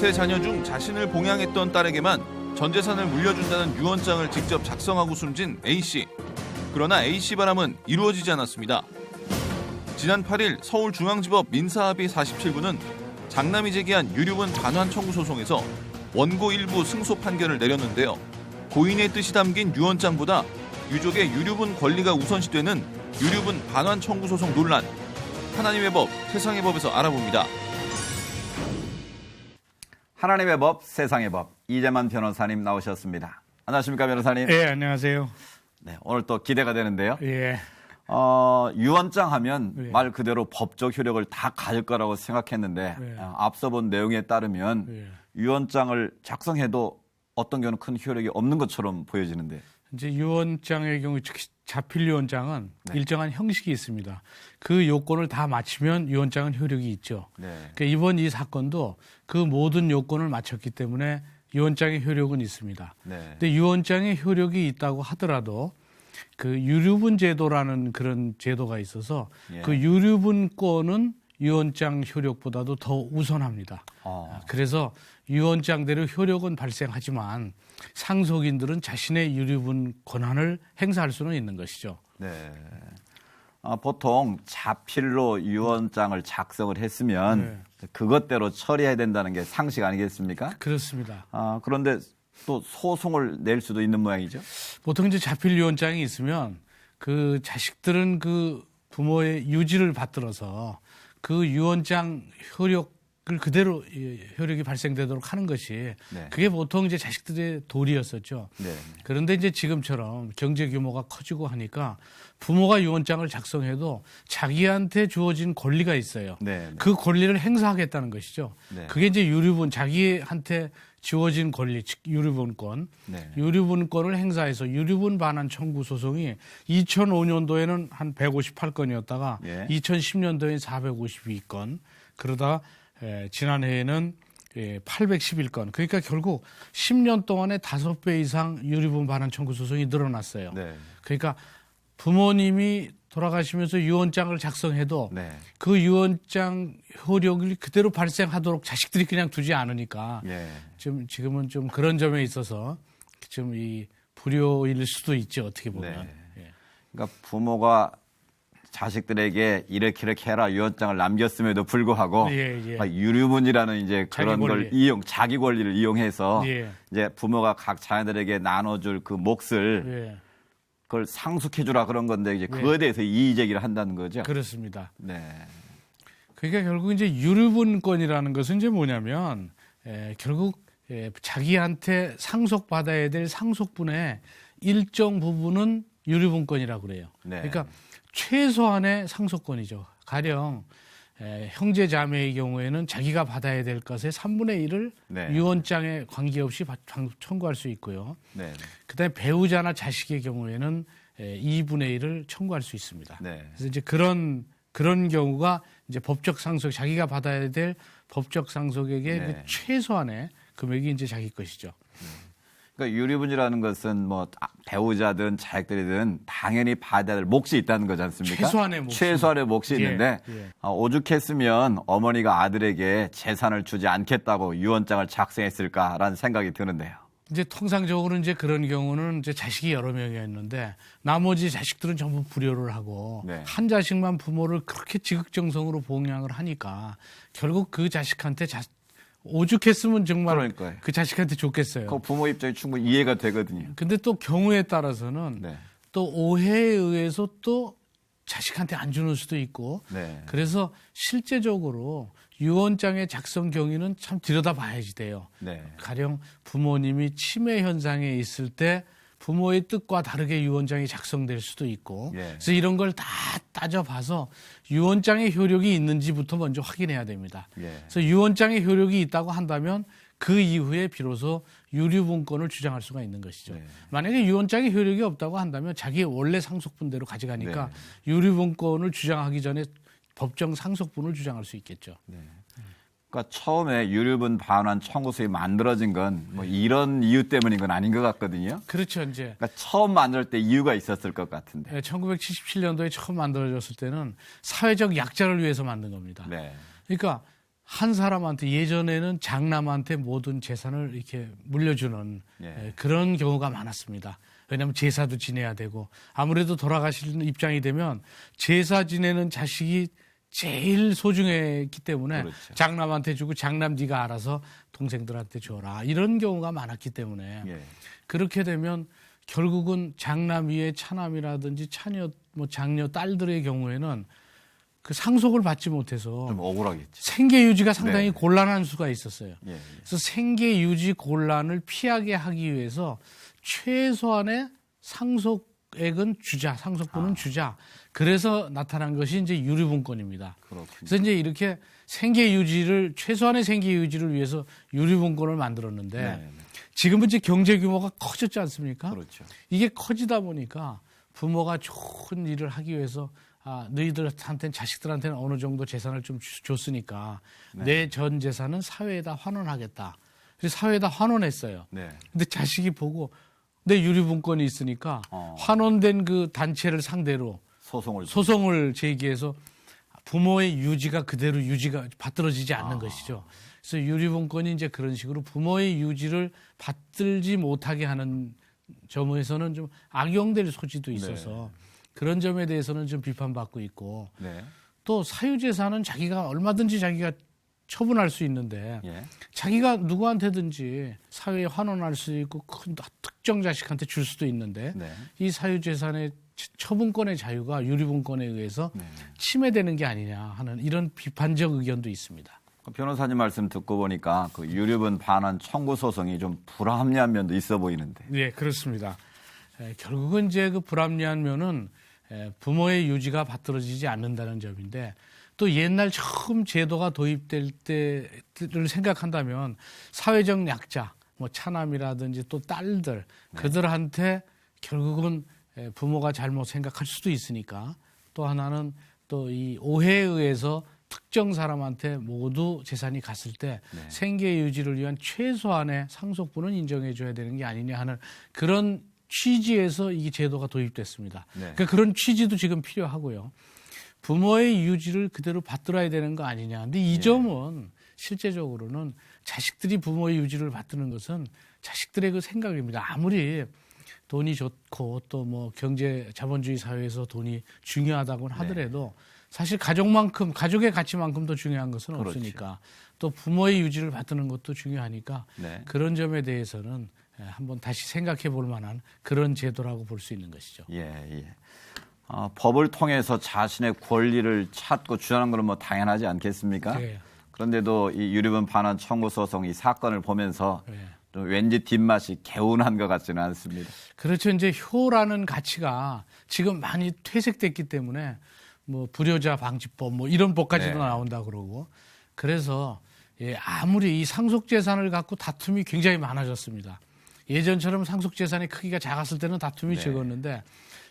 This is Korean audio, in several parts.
세 자녀 중 자신을 봉양했던 딸에게만 전 재산을 물려준다는 유언장을 직접 작성하고 숨진 A씨. 그러나 A씨 바람은 이루어지지 않았습니다. 지난 8일 서울중앙지법 민사합의 47부는 장남이 제기한 유류분 반환 청구 소송에서 원고 일부 승소 판결을 내렸는데요. 고인의 뜻이 담긴 유언장보다 유족의 유류분 권리가 우선시되는 유류분 반환 청구 소송 논란. 하나님의 법, 세상의 법에서 알아봅니다. 하나님의 법, 세상의 법, 이재만 변호사님 나오셨습니다. 안녕하십니까, 변호사님? 네, 안녕하세요. 네, 오늘 또 기대가 되는데요. 예. 유언장 하면 예. 말 그대로 법적 효력을 다 가질 거라고 생각했는데 예. 앞서 본 내용에 따르면 예. 유언장을 작성해도 어떤 경우는 큰 효력이 없는 것처럼 보여지는데. 이제 유언장의 경우 특히 자필 유언장은 네. 일정한 형식이 있습니다. 그 요건을 다 마치면 유언장은 효력이 있죠. 네. 그러니까 이번 이 사건도 그 모든 요건을 마쳤기 때문에 유언장의 효력은 있습니다. 네. 근데 유언장의 효력이 있다고 하더라도 그 유류분 제도라는 그런 제도가 있어서 예. 그 유류분권은 유언장 효력보다도 더 우선합니다. 그래서 유언장대로 효력은 발생하지만 상속인들은 자신의 유류분 권한을 행사할 수는 있는 것이죠. 네. 보통 자필로 유언장을 작성을 했으면 그것대로 처리해야 된다는 게 상식 아니겠습니까? 그렇습니다. 그런데 또 소송을 낼 수도 있는 모양이죠? 보통 이제 자필 유언장이 있으면 그 자식들은 그 부모의 유지를 받들어서 그 유언장 효력을 그대로 효력이 발생되도록 하는 것이 네. 그게 보통 이제 자식들의 도리였었죠. 네. 그런데 이제 지금처럼 경제 규모가 커지고 하니까 부모가 유언장을 작성해도 자기한테 주어진 권리가 있어요. 네. 그 권리를 행사하겠다는 것이죠. 네. 그게 이제 유류분, 자기한테 주어진 권리, 즉 유류분권, 네. 유류분권을 행사해서 유류분 반환 청구 소송이 2005년도에는 한 158건이었다가 예. 2010년도에 452건, 그러다 지난해에는 811건. 그러니까 결국 10년 동안에 5배 이상 유류분 반환 청구 소송이 늘어났어요. 네. 그러니까 부모님이 돌아가시면서 유언장을 작성해도 네. 그 유언장 효력이 그대로 발생하도록 자식들이 그냥 두지 않으니까 예. 지금은 좀 그런 점에 있어서 좀 이 불효일 수도 있죠, 어떻게 보면. 네. 예. 그러니까 부모가 자식들에게 이렇게 해라 유언장을 남겼음에도 불구하고 예, 예. 유류분이라는 이제 자기 그런 걸 권리. 자기 권리를 이용해서 예. 이제 부모가 각 자녀들에게 나눠줄 그 몫을 예. 그걸 상속해주라 그런 건데 이제 그거에 대해서 이의 제기를 한다는 거죠. 그렇습니다. 네. 그러니까 결국 이제 유류분권이라는 것은 이제 뭐냐면 결국 자기한테 상속받아야 될 상속분의 일정 부분은 유류분권이라고 그래요. 네. 그러니까 최소한의 상속권이죠. 가령 형제 자매의 경우에는 자기가 받아야 될 것의 3분의 1을 네. 유언장에 관계없이 청구할 수 있고요. 네. 그다음에 배우자나 자식의 경우에는 2분의 1을 청구할 수 있습니다. 네. 그래서 이제 그런 경우가 이제 법적 상속, 자기가 받아야 될 법적 상속액의 네. 그 최소한의 금액이 이제 자기 것이죠. 그러니까 유류분이라는 것은 뭐 배우자든 자식들이든 당연히 받아야 될 몫이 있다는 거지 않습니까? 최소한의 몫이. 몫이 있는데 예. 오죽했으면 어머니가 아들에게 재산을 주지 않겠다고 유언장을 작성했을까라는 생각이 드는데요. 이제 통상적으로 이제 그런 경우는 이제 자식이 여러 명이었는데 나머지 자식들은 전부 불효를 하고 네. 한 자식만 부모를 그렇게 지극정성으로 봉양을 하니까 결국 그 자식한테 오죽했으면 정말 그러니까요. 그 자식한테 좋겠어요. 그 부모 입장이 충분히 이해가 되거든요. 근데 또 경우에 따라서는 네. 또 오해에 의해서 또 자식한테 안 주는 수도 있고 네. 그래서 실제적으로 유언장의 작성 경위는 참 들여다봐야지 돼요. 네. 가령 부모님이 치매 현상에 있을 때 부모의 뜻과 다르게 유언장이 작성될 수도 있고 예. 그래서 이런 걸 다 따져봐서 유언장의 효력이 있는지부터 먼저 확인해야 됩니다. 예. 그래서 유언장의 효력이 있다고 한다면 그 이후에 비로소 유류분권을 주장할 수가 있는 것이죠. 네. 만약에 유언장의 효력이 없다고 한다면 자기의 원래 상속분대로 가져가니까 네. 유류분권을 주장하기 전에 법정 상속분을 주장할 수 있겠죠. 그러니까 처음에 유류분 반환 청구서에 만들어진 건 뭐 이런 이유 때문인 건 아닌 것 같거든요. 그렇죠. 이제 그러니까 처음 만들 때 이유가 있었을 것 같은데. 1977년도에 처음 만들어졌을 때는 사회적 약자를 위해서 만든 겁니다. 네. 그러니까 한 사람한테 예전에는 장남한테 모든 재산을 이렇게 물려주는 예. 그런 경우가 많았습니다. 왜냐하면 제사도 지내야 되고 아무래도 돌아가시는 입장이 되면 제사 지내는 자식이 제일 소중했기 때문에 그렇죠. 장남한테 주고 장남 네가 알아서 동생들한테 줘라 이런 경우가 많았기 때문에 예. 그렇게 되면 결국은 장남 위에 차남이라든지 차녀 뭐 장녀 딸들의 경우에는 그 상속을 받지 못해서 좀 억울하겠지. 생계 유지가 상당히 네. 곤란한 수가 있었어요. 예. 그래서 생계 유지 곤란을 피하게 하기 위해서 최소한의 상속액은 주자, 상속분은 주자. 그래서 나타난 것이 이제 유류분권입니다. 그렇군요. 그래서 이제 이렇게 생계 유지를 최소한의 생계 유지를 위해서 유류분권을 만들었는데 네. 지금은 이제 경제 규모가 커졌지 않습니까? 그렇죠. 이게 커지다 보니까 부모가 좋은 일을 하기 위해서 너희들한테는 자식들한테는 어느 정도 재산을 좀 줬으니까 내 전 재산은 사회에다 환원하겠다. 그래서 사회에다 환원했어요. 네. 근데 자식이 보고 내 유류분권이 있으니까 어. 환원된 그 단체를 상대로 소송을 제기해서 부모의 유지가 그대로 유지가 받들어지지 않는 것이죠. 그래서 유류분권이 이제 그런 식으로 부모의 유지를 받들지 못하게 하는 점에서는 좀 악용될 소지도 있어서 그런 점에 대해서는 좀 비판받고 있고 네. 또 사유재산은 자기가 얼마든지 자기가 처분할 수 있는데 예. 자기가 누구한테든지 사회에 환원할 수 있고 큰 특정 자식한테 줄 수도 있는데 네. 이 사유재산의 처분권의 자유가 유류분권에 의해서 침해되는 게 아니냐 하는 이런 비판적 의견도 있습니다. 변호사님 말씀 듣고 보니까 그 유류분 반환 청구 소송이 좀 불합리한 면도 있어 보이는데. 네, 그렇습니다. 결국은 이제 그 불합리한 면은 부모의 유지가 받들어지지 않는다는 점인데 또 옛날 처음 제도가 도입될 때를 생각한다면 사회적 약자, 뭐 차남이라든지 또 딸들 그들한테 결국은 부모가 잘못 생각할 수도 있으니까 또 하나는 또 이 오해에 의해서 특정 사람한테 모두 재산이 갔을 때 생계 유지를 위한 최소한의 상속분은 인정해 줘야 되는 게 아니냐 하는 그런 취지에서 이 제도가 도입됐습니다. 그러니까 그런 취지도 지금 필요하고요. 부모의 유지를 그대로 받들어야 되는 거 아니냐. 근데 이 점은 실제적으로는 자식들이 부모의 유지를 받드는 것은 자식들의 그 생각입니다. 아무리 돈이 좋고 또 뭐 경제 자본주의 사회에서 돈이 중요하다고는 하더라도 사실 가족의 가치만큼 더 중요한 것은 그렇죠. 없으니까 또 부모의 유지를 받드는 것도 중요하니까 그런 점에 대해서는 한번 다시 생각해 볼 만한 그런 제도라고 볼 수 있는 것이죠. 예, 예. 법을 통해서 자신의 권리를 찾고 주장하는 건 뭐 당연하지 않겠습니까? 네. 그런데도 이 유류분 반환 청구 소송 이 사건을 보면서 네. 좀 왠지 뒷맛이 개운한 것 같지는 않습니다. 그렇죠. 이제 효라는 가치가 지금 많이 퇴색됐기 때문에 뭐 불효자 방지법 뭐 이런 법까지도 나온다 그러고 그래서 아무리 이 상속 재산을 갖고 다툼이 굉장히 많아졌습니다. 예전처럼 상속 재산의 크기가 작았을 때는 다툼이 적었는데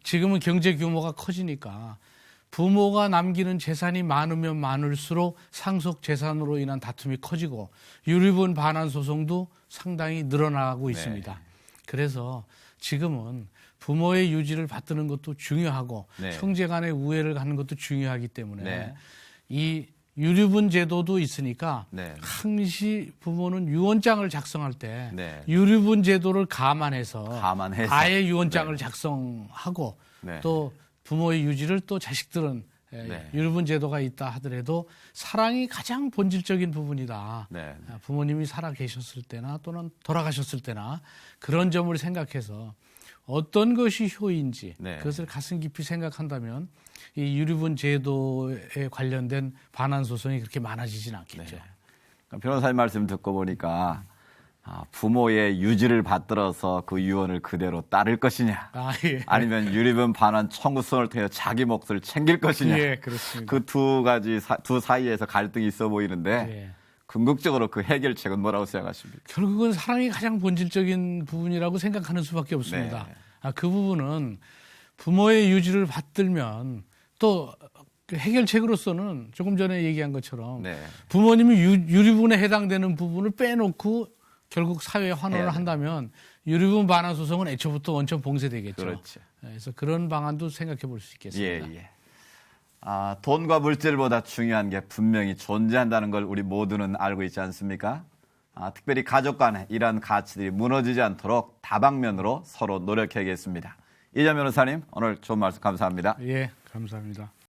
지금은 경제 규모가 커지니까 부모가 남기는 재산이 많으면 많을수록 상속 재산으로 인한 다툼이 커지고 유류분 반환 소송도 상당히 늘어나고 있습니다. 그래서 지금은 부모의 유지를 받드는 것도 중요하고 형제 간의 우애를 갖는 것도 중요하기 때문에 이 유류분 제도도 있으니까 항시 부모는 유언장을 작성할 때 유류분 제도를 감안해서 아예 유언장을 작성하고 또 부모의 유지를 또 자식들은 유류분 제도가 있다 하더라도 사랑이 가장 본질적인 부분이다. 부모님이 살아 계셨을 때나 또는 돌아가셨을 때나 그런 점을 생각해서 어떤 것이 효인지 그것을 가슴 깊이 생각한다면 이 유류분 제도에 관련된 반환 소송이 그렇게 많아지진 않겠죠. 변호사님 말씀 듣고 보니까 부모의 유지를 받들어서 그 유언을 그대로 따를 것이냐, 아니면 유류분 반환 청구성을 통해 자기 몫을 챙길 것이냐, 그렇습니다. 그 두 사이에서 갈등이 있어 보이는데 궁극적으로 그 해결책은 뭐라고 생각하십니까? 결국은 사랑이 가장 본질적인 부분이라고 생각하는 수밖에 없습니다. 그 부분은 부모의 유지를 받들면 또 해결책으로서는 조금 전에 얘기한 것처럼 부모님이 유류분에 해당되는 부분을 빼놓고 결국 사회에 환원을 한다면 유류분 반환 소송은 애초부터 원천 봉쇄되겠죠. 그렇죠. 그래서 그런 방안도 생각해 볼 수 있겠습니다. 돈과 물질보다 중요한 게 분명히 존재한다는 걸 우리 모두는 알고 있지 않습니까? 특별히 가족 간에 이러한 가치들이 무너지지 않도록 다방면으로 서로 노력해야겠습니다. 이재 변호사님, 오늘 좋은 말씀 감사합니다. 예, 감사합니다.